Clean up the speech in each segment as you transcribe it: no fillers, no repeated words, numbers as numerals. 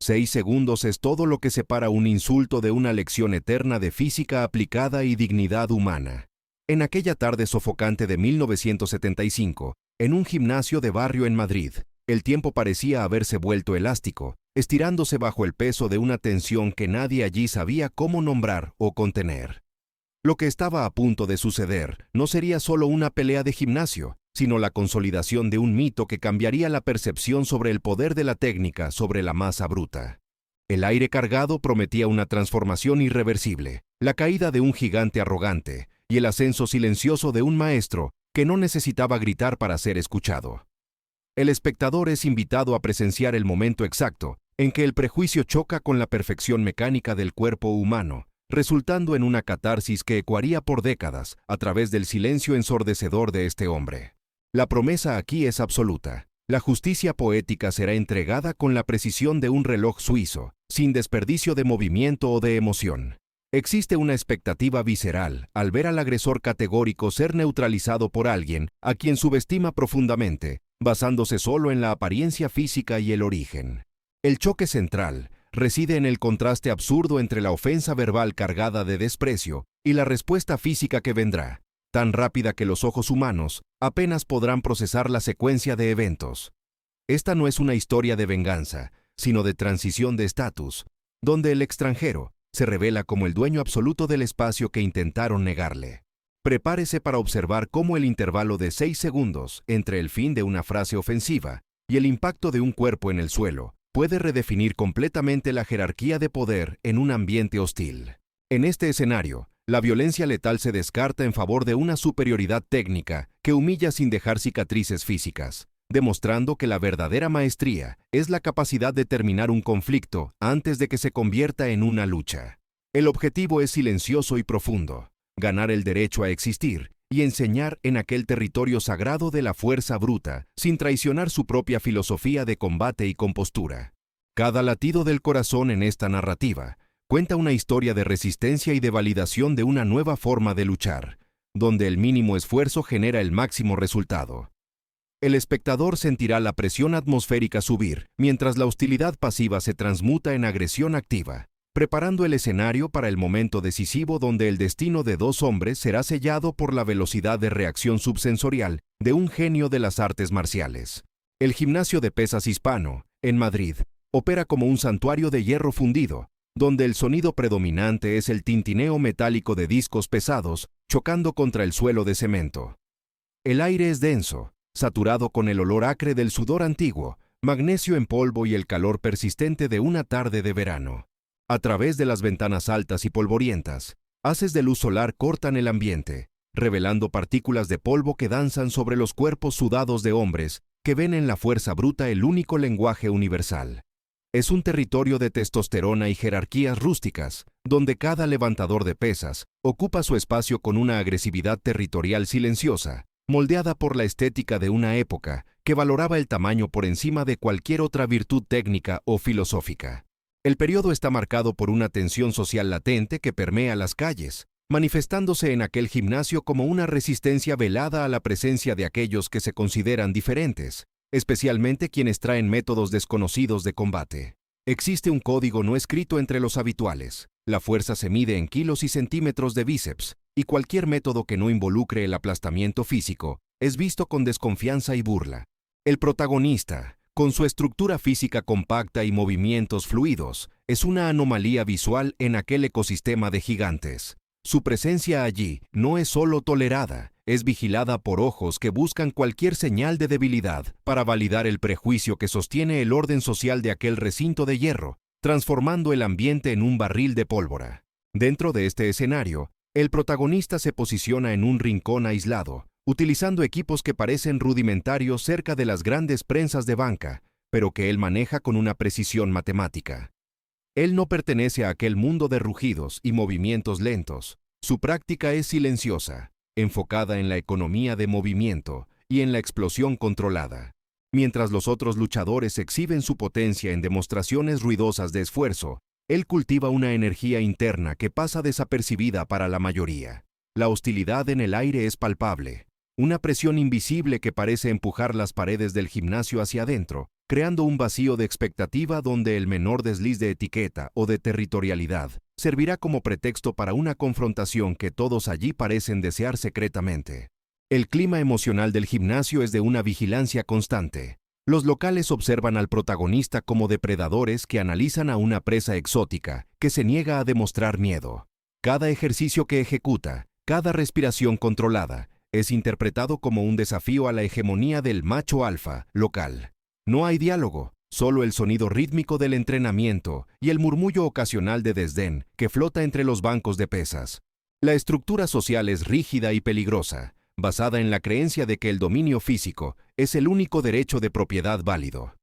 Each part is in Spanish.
6 segundos es todo lo que separa un insulto de una lección eterna de física aplicada y dignidad humana. En aquella tarde sofocante de 1975, en un gimnasio de barrio en Madrid, el tiempo parecía haberse vuelto elástico, estirándose bajo el peso de una tensión que nadie allí sabía cómo nombrar o contener. Lo que estaba a punto de suceder no sería solo una pelea de gimnasio, sino la consolidación de un mito que cambiaría la percepción sobre el poder de la técnica sobre la masa bruta. El aire cargado prometía una transformación irreversible, la caída de un gigante arrogante y el ascenso silencioso de un maestro que no necesitaba gritar para ser escuchado. El espectador es invitado a presenciar el momento exacto en que el prejuicio choca con la perfección mecánica del cuerpo humano, resultando en una catarsis que ecoaría por décadas a través del silencio ensordecedor de este hombre. La promesa aquí es absoluta. La justicia poética será entregada con la precisión de un reloj suizo, sin desperdicio de movimiento o de emoción. Existe una expectativa visceral al ver al agresor categórico ser neutralizado por alguien a quien subestima profundamente, basándose solo en la apariencia física y el origen. El choque central reside en el contraste absurdo entre la ofensa verbal cargada de desprecio y la respuesta física que vendrá, tan rápida que los ojos humanos apenas podrán procesar la secuencia de eventos. Esta no es una historia de venganza, sino de transición de estatus, donde el extranjero se revela como el dueño absoluto del espacio que intentaron negarle. Prepárese para observar cómo el intervalo de 6 segundos entre el fin de una frase ofensiva y el impacto de un cuerpo en el suelo puede redefinir completamente la jerarquía de poder en un ambiente hostil. En este escenario, la violencia letal se descarta en favor de una superioridad técnica que humilla sin dejar cicatrices físicas, demostrando que la verdadera maestría es la capacidad de terminar un conflicto antes de que se convierta en una lucha. El objetivo es silencioso y profundo: ganar el derecho a existir y enseñar en aquel territorio sagrado de la fuerza bruta, sin traicionar su propia filosofía de combate y compostura. Cada latido del corazón en esta narrativa cuenta una historia de resistencia y de validación de una nueva forma de luchar, donde el mínimo esfuerzo genera el máximo resultado. El espectador sentirá la presión atmosférica subir, mientras la hostilidad pasiva se transmuta en agresión activa, preparando el escenario para el momento decisivo donde el destino de dos hombres será sellado por la velocidad de reacción subsensorial de un genio de las artes marciales. El gimnasio de pesas hispano, en Madrid, opera como un santuario de hierro fundido, donde el sonido predominante es el tintineo metálico de discos pesados chocando contra el suelo de cemento. El aire es denso, saturado con el olor acre del sudor antiguo, magnesio en polvo y el calor persistente de una tarde de verano. A través de las ventanas altas y polvorientas, haces de luz solar cortan el ambiente, revelando partículas de polvo que danzan sobre los cuerpos sudados de hombres que ven en la fuerza bruta el único lenguaje universal. Es un territorio de testosterona y jerarquías rústicas, donde cada levantador de pesas ocupa su espacio con una agresividad territorial silenciosa, moldeada por la estética de una época que valoraba el tamaño por encima de cualquier otra virtud técnica o filosófica. El periodo está marcado por una tensión social latente que permea las calles, manifestándose en aquel gimnasio como una resistencia velada a la presencia de aquellos que se consideran diferentes, especialmente quienes traen métodos desconocidos de combate. Existe un código no escrito entre los habituales. La fuerza se mide en kilos y centímetros de bíceps, y cualquier método que no involucre el aplastamiento físico es visto con desconfianza y burla. El protagonista, con su estructura física compacta y movimientos fluidos, es una anomalía visual en aquel ecosistema de gigantes. Su presencia allí no es solo tolerada, es vigilada por ojos que buscan cualquier señal de debilidad para validar el prejuicio que sostiene el orden social de aquel recinto de hierro, transformando el ambiente en un barril de pólvora. Dentro de este escenario, el protagonista se posiciona en un rincón aislado, utilizando equipos que parecen rudimentarios cerca de las grandes prensas de banca, pero que él maneja con una precisión matemática. Él no pertenece a aquel mundo de rugidos y movimientos lentos. Su práctica es silenciosa, enfocada en la economía de movimiento y en la explosión controlada. Mientras los otros luchadores exhiben su potencia en demostraciones ruidosas de esfuerzo, él cultiva una energía interna que pasa desapercibida para la mayoría. La hostilidad en el aire es palpable, una presión invisible que parece empujar las paredes del gimnasio hacia adentro, creando un vacío de expectativa donde el menor desliz de etiqueta o de territorialidad servirá como pretexto para una confrontación que todos allí parecen desear secretamente. El clima emocional del gimnasio es de una vigilancia constante. Los locales observan al protagonista como depredadores que analizan a una presa exótica que se niega a demostrar miedo. Cada ejercicio que ejecuta, cada respiración controlada, es interpretado como un desafío a la hegemonía del macho alfa local. No hay diálogo, solo el sonido rítmico del entrenamiento y el murmullo ocasional de desdén que flota entre los bancos de pesas. La estructura social es rígida y peligrosa, basada en la creencia de que el dominio físico es el único derecho de propiedad válido.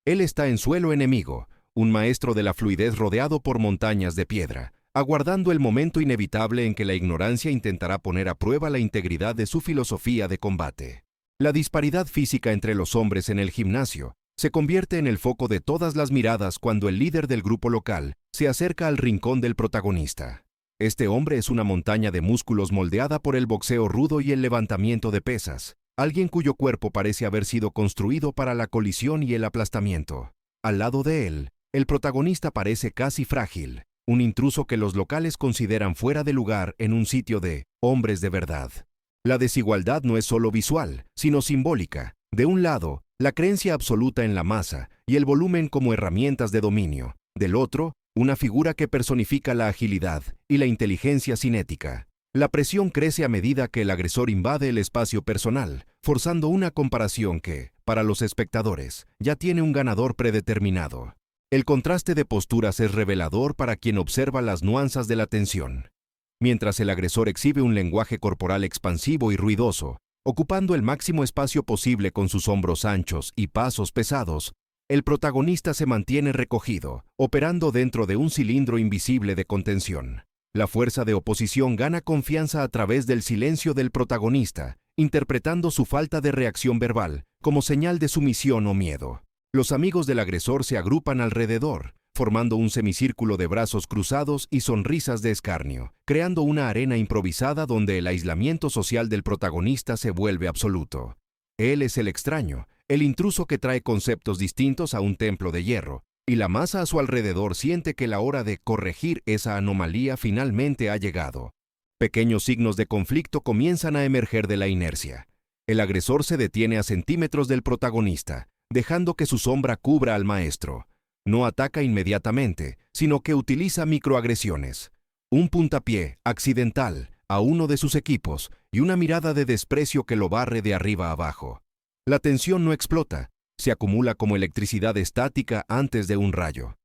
Él está en suelo enemigo, un maestro de la fluidez rodeado por montañas de piedra, aguardando el momento inevitable en que la ignorancia intentará poner a prueba la integridad de su filosofía de combate. La disparidad física entre los hombres en el gimnasio se convierte en el foco de todas las miradas cuando el líder del grupo local se acerca al rincón del protagonista. Este hombre es una montaña de músculos moldeada por el boxeo rudo y el levantamiento de pesas, alguien cuyo cuerpo parece haber sido construido para la colisión y el aplastamiento. Al lado de él, el protagonista parece casi frágil, un intruso que los locales consideran fuera de lugar en un sitio de hombres de verdad. La desigualdad no es solo visual, sino simbólica. De un lado, la creencia absoluta en la masa y el volumen como herramientas de dominio. Del otro, una figura que personifica la agilidad y la inteligencia cinética. La presión crece a medida que el agresor invade el espacio personal, forzando una comparación que, para los espectadores, ya tiene un ganador predeterminado. El contraste de posturas es revelador para quien observa las nuances de la tensión. Mientras el agresor exhibe un lenguaje corporal expansivo y ruidoso, ocupando el máximo espacio posible con sus hombros anchos y pasos pesados, el protagonista se mantiene recogido, operando dentro de un cilindro invisible de contención. La fuerza de oposición gana confianza a través del silencio del protagonista, interpretando su falta de reacción verbal como señal de sumisión o miedo. Los amigos del agresor se agrupan alrededor, formando un semicírculo de brazos cruzados y sonrisas de escarnio, creando una arena improvisada donde el aislamiento social del protagonista se vuelve absoluto. Él es el extraño, el intruso que trae conceptos distintos a un templo de hierro, y la masa a su alrededor siente que la hora de corregir esa anomalía finalmente ha llegado. Pequeños signos de conflicto comienzan a emerger de la inercia. El agresor se detiene a centímetros del protagonista, dejando que su sombra cubra al maestro. No ataca inmediatamente, sino que utiliza microagresiones. Un puntapié accidental a uno de sus equipos y una mirada de desprecio que lo barre de arriba abajo. La tensión no explota, se acumula como electricidad estática antes de un rayo.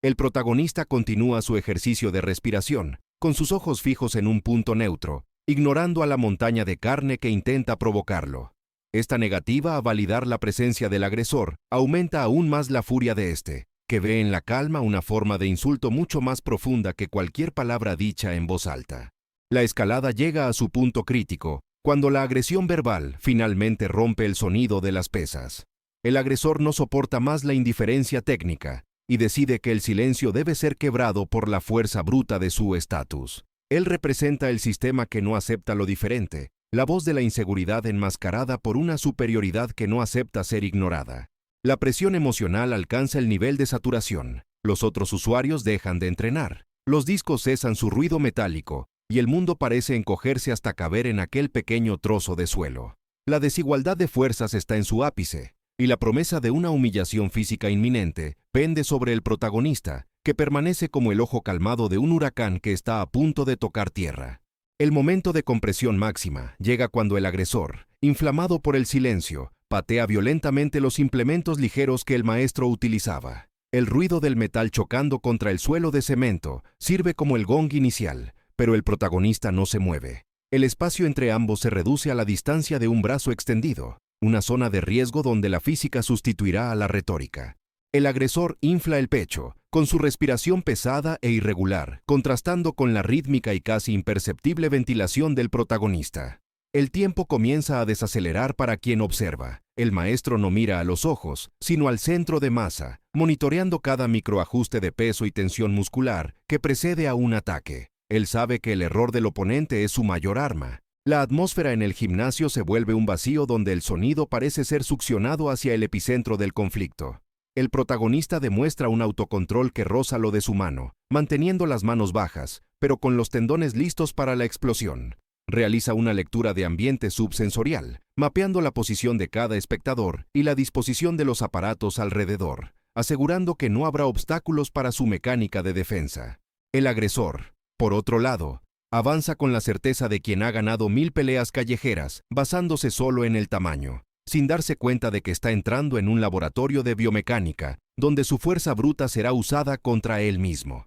El protagonista continúa su ejercicio de respiración, con sus ojos fijos en un punto neutro, ignorando a la montaña de carne que intenta provocarlo. Esta negativa a validar la presencia del agresor aumenta aún más la furia de éste, que ve en la calma una forma de insulto mucho más profunda que cualquier palabra dicha en voz alta. La escalada llega a su punto crítico, cuando la agresión verbal finalmente rompe el sonido de las pesas. El agresor no soporta más la indiferencia técnica y decide que el silencio debe ser quebrado por la fuerza bruta de su estatus. Él representa el sistema que no acepta lo diferente, la voz de la inseguridad enmascarada por una superioridad que no acepta ser ignorada. La presión emocional alcanza el nivel de saturación. Los otros usuarios dejan de entrenar. Los discos cesan su ruido metálico y el mundo parece encogerse hasta caber en aquel pequeño trozo de suelo. La desigualdad de fuerzas está en su ápice, y la promesa de una humillación física inminente pende sobre el protagonista, que permanece como el ojo calmado de un huracán que está a punto de tocar tierra. El momento de compresión máxima llega cuando el agresor, inflamado por el silencio, patea violentamente los implementos ligeros que el maestro utilizaba. El ruido del metal chocando contra el suelo de cemento sirve como el gong inicial, pero el protagonista no se mueve. El espacio entre ambos se reduce a la distancia de un brazo extendido, una zona de riesgo donde la física sustituirá a la retórica. El agresor infla el pecho, con su respiración pesada e irregular, contrastando con la rítmica y casi imperceptible ventilación del protagonista. El tiempo comienza a desacelerar para quien observa. El maestro no mira a los ojos, sino al centro de masa, monitoreando cada microajuste de peso y tensión muscular que precede a un ataque. Él sabe que el error del oponente es su mayor arma. La atmósfera en el gimnasio se vuelve un vacío donde el sonido parece ser succionado hacia el epicentro del conflicto. el protagonista demuestra un autocontrol que roza lo deshumano, manteniendo las manos bajas, pero con los tendones listos para la explosión. Realiza una lectura de ambiente subsensorial, mapeando la posición de cada espectador y la disposición de los aparatos alrededor, asegurando que no habrá obstáculos para su mecánica de defensa. El agresor, por otro lado, avanza con la certeza de quien ha ganado 1000 peleas callejeras, basándose solo en el tamaño, sin darse cuenta de que está entrando en un laboratorio de biomecánica, donde su fuerza bruta será usada contra él mismo.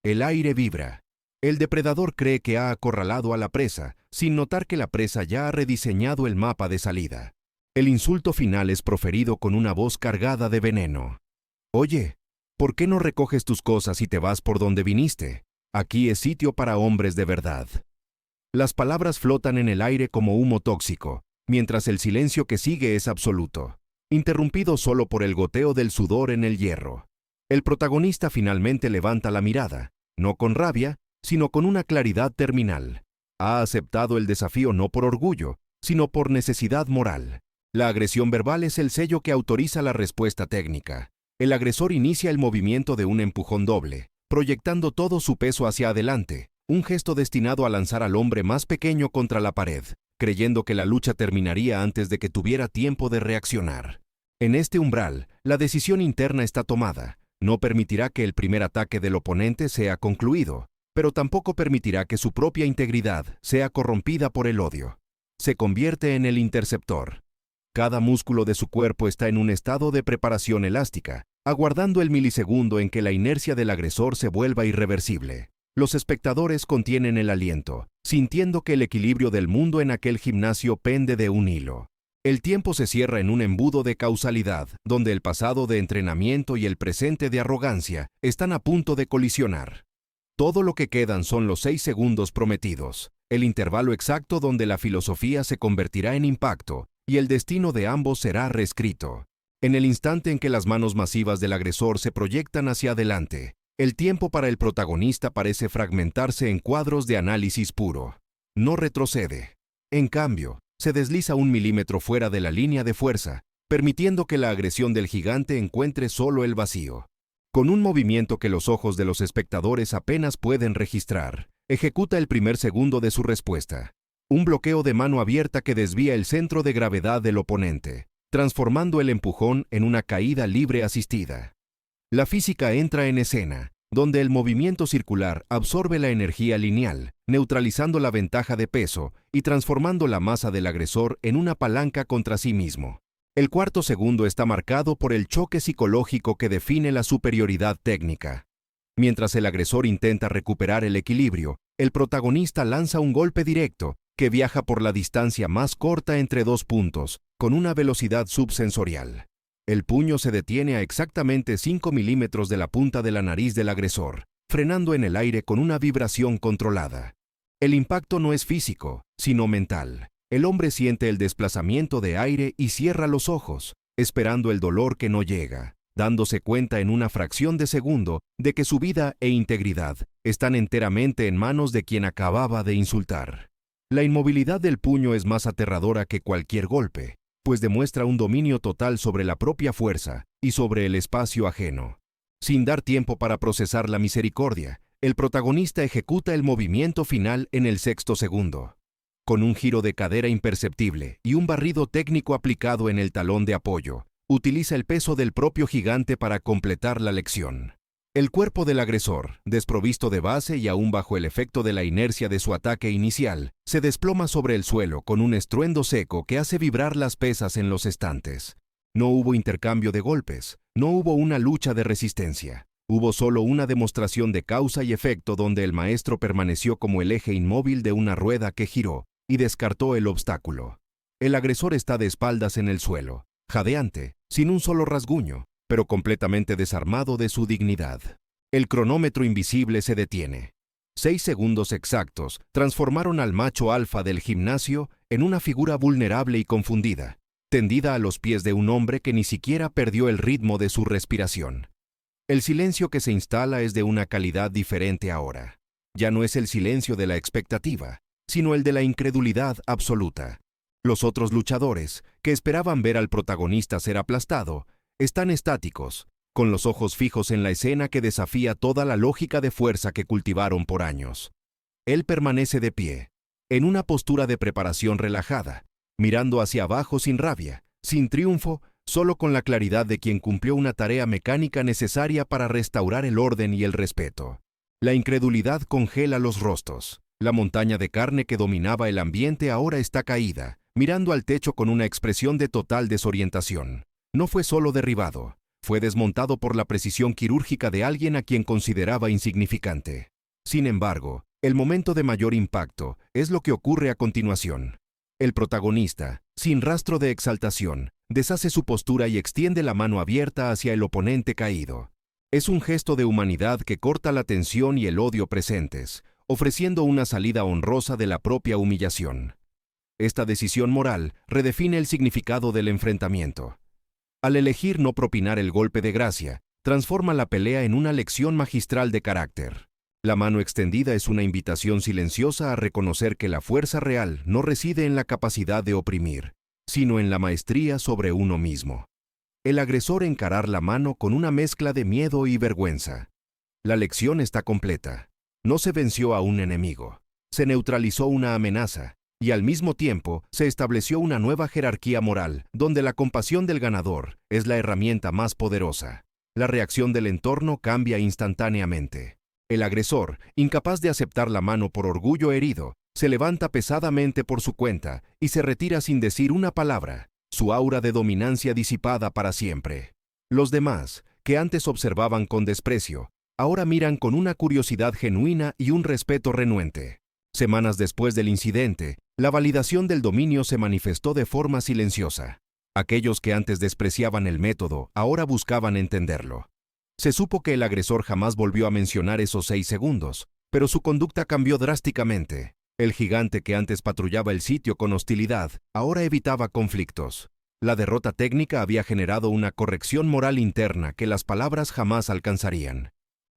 El aire vibra. El depredador cree que ha acorralado a la presa, sin notar que la presa ya ha rediseñado el mapa de salida. El insulto final es proferido con una voz cargada de veneno. Oye, ¿por qué no recoges tus cosas y te vas por donde viniste? Aquí es sitio para hombres de verdad. Las palabras flotan en el aire como humo tóxico, mientras el silencio que sigue es absoluto, interrumpido solo por el goteo del sudor en el hierro. El protagonista finalmente levanta la mirada, no con rabia, sino con una claridad terminal. Ha aceptado el desafío no por orgullo, sino por necesidad moral. La agresión verbal es el sello que autoriza la respuesta técnica. El agresor inicia el movimiento de un empujón doble, proyectando todo su peso hacia adelante, un gesto destinado a lanzar al hombre más pequeño contra la pared, creyendo que la lucha terminaría antes de que tuviera tiempo de reaccionar. En este umbral, la decisión interna está tomada. No permitirá que el primer ataque del oponente sea concluido, pero tampoco permitirá que su propia integridad sea corrompida por el odio. Se convierte en el interceptor. Cada músculo de su cuerpo está en un estado de preparación elástica, aguardando el milisegundo en que la inercia del agresor se vuelva irreversible. Los espectadores contienen el aliento, sintiendo que el equilibrio del mundo en aquel gimnasio pende de un hilo. El tiempo se cierra en un embudo de causalidad, donde el pasado de entrenamiento y el presente de arrogancia están a punto de colisionar. Todo lo que quedan son los 6 segundos prometidos, el intervalo exacto donde la filosofía se convertirá en impacto y el destino de ambos será reescrito. En el instante en que las manos masivas del agresor se proyectan hacia adelante, el tiempo para el protagonista parece fragmentarse en cuadros de análisis puro. No retrocede. En cambio, se desliza 1 milímetro fuera de la línea de fuerza, permitiendo que la agresión del gigante encuentre solo el vacío. Con un movimiento que los ojos de los espectadores apenas pueden registrar, ejecuta el primer segundo de su respuesta. Un bloqueo de mano abierta que desvía el centro de gravedad del oponente, transformando el empujón en una caída libre asistida. La física entra en escena, donde el movimiento circular absorbe la energía lineal, neutralizando la ventaja de peso y transformando la masa del agresor en una palanca contra sí mismo. El cuarto segundo está marcado por el choque psicológico que define la superioridad técnica. Mientras el agresor intenta recuperar el equilibrio, el protagonista lanza un golpe directo que viaja por la distancia más corta entre 2 puntos, con una velocidad subsensorial. El puño se detiene a exactamente 5 milímetros de la punta de la nariz del agresor, frenando en el aire con una vibración controlada. El impacto no es físico, sino mental. El hombre siente el desplazamiento de aire y cierra los ojos, esperando el dolor que no llega, dándose cuenta en una fracción de segundo de que su vida e integridad están enteramente en manos de quien acababa de insultar. La inmovilidad del puño es más aterradora que cualquier golpe, pues demuestra un dominio total sobre la propia fuerza y sobre el espacio ajeno. Sin dar tiempo para procesar la misericordia, el protagonista ejecuta el movimiento final en el 6º segundo. Con un giro de cadera imperceptible y un barrido técnico aplicado en el talón de apoyo, utiliza el peso del propio gigante para completar la lección. El cuerpo del agresor, desprovisto de base y aún bajo el efecto de la inercia de su ataque inicial, se desploma sobre el suelo con un estruendo seco que hace vibrar las pesas en los estantes. No hubo intercambio de golpes, no hubo una lucha de resistencia. Hubo solo una demostración de causa y efecto donde el maestro permaneció como el eje inmóvil de una rueda que giró y descartó el obstáculo. El agresor está de espaldas en el suelo, jadeante, sin un solo rasguño, pero completamente desarmado de su dignidad. El cronómetro invisible se detiene. 6 segundos exactos transformaron al macho alfa del gimnasio en una figura vulnerable y confundida, tendida a los pies de un hombre que ni siquiera perdió el ritmo de su respiración. El silencio que se instala es de una calidad diferente ahora. Ya no es el silencio de la expectativa, sino el de la incredulidad absoluta. Los otros luchadores, que esperaban ver al protagonista ser aplastado, están estáticos, con los ojos fijos en la escena que desafía toda la lógica de fuerza que cultivaron por años. Él permanece de pie, en una postura de preparación relajada, mirando hacia abajo sin rabia, sin triunfo, solo con la claridad de quien cumplió una tarea mecánica necesaria para restaurar el orden y el respeto. La incredulidad congela los rostros. La montaña de carne que dominaba el ambiente ahora está caída, mirando al techo con una expresión de total desorientación. No fue solo derribado, fue desmontado por la precisión quirúrgica de alguien a quien consideraba insignificante. Sin embargo, el momento de mayor impacto es lo que ocurre a continuación. El protagonista, sin rastro de exaltación, deshace su postura y extiende la mano abierta hacia el oponente caído. Es un gesto de humanidad que corta la tensión y el odio presentes, ofreciendo una salida honrosa de la propia humillación. Esta decisión moral redefine el significado del enfrentamiento. Al elegir no propinar el golpe de gracia, transforma la pelea en una lección magistral de carácter. La mano extendida es una invitación silenciosa a reconocer que la fuerza real no reside en la capacidad de oprimir, sino en la maestría sobre uno mismo. El agresor encarar la mano con una mezcla de miedo y vergüenza. La lección está completa. No se venció a un enemigo, se neutralizó una amenaza, y al mismo tiempo se estableció una nueva jerarquía moral, donde la compasión del ganador es la herramienta más poderosa. La reacción del entorno cambia instantáneamente. El agresor, incapaz de aceptar la mano por orgullo herido, se levanta pesadamente por su cuenta y se retira sin decir una palabra, su aura de dominancia disipada para siempre. Los demás, que antes observaban con desprecio, ahora miran con una curiosidad genuina y un respeto renuente. Semanas después del incidente, la validación del dominio se manifestó de forma silenciosa. Aquellos que antes despreciaban el método, ahora buscaban entenderlo. Se supo que el agresor jamás volvió a mencionar esos 6 segundos, pero su conducta cambió drásticamente. El gigante que antes patrullaba el sitio con hostilidad, ahora evitaba conflictos. La derrota técnica había generado una corrección moral interna que las palabras jamás alcanzarían.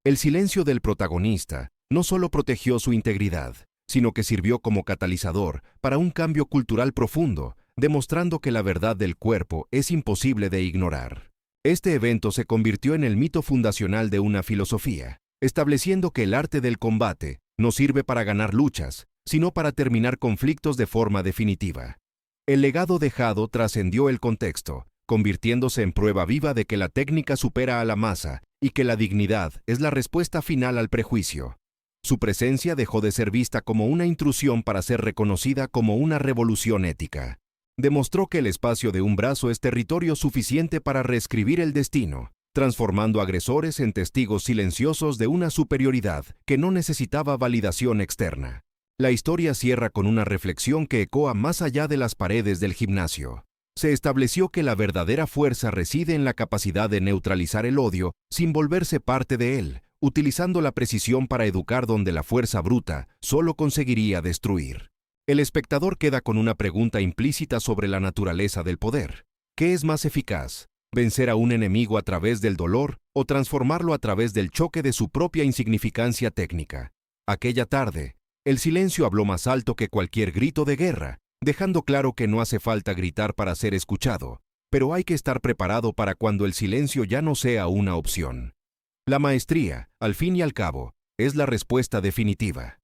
El silencio del protagonista no solo protegió su integridad, sino que sirvió como catalizador para un cambio cultural profundo, demostrando que la verdad del cuerpo es imposible de ignorar. Este evento se convirtió en el mito fundacional de una filosofía, estableciendo que el arte del combate no sirve para ganar luchas, sino para terminar conflictos de forma definitiva. El legado dejado trascendió el contexto, convirtiéndose en prueba viva de que la técnica supera a la masa y que la dignidad es la respuesta final al prejuicio. Su presencia dejó de ser vista como una intrusión para ser reconocida como una revolución ética. Demostró que el espacio de un brazo es territorio suficiente para reescribir el destino, transformando agresores en testigos silenciosos de una superioridad que no necesitaba validación externa. La historia cierra con una reflexión que ecoa más allá de las paredes del gimnasio. Se estableció que la verdadera fuerza reside en la capacidad de neutralizar el odio sin volverse parte de él, utilizando la precisión para educar donde la fuerza bruta solo conseguiría destruir. El espectador queda con una pregunta implícita sobre la naturaleza del poder. ¿Qué es más eficaz? ¿Vencer a un enemigo a través del dolor o transformarlo a través del choque de su propia insignificancia técnica? Aquella tarde, el silencio habló más alto que cualquier grito de guerra, dejando claro que no hace falta gritar para ser escuchado, pero hay que estar preparado para cuando el silencio ya no sea una opción. La maestría, al fin y al cabo, es la respuesta definitiva.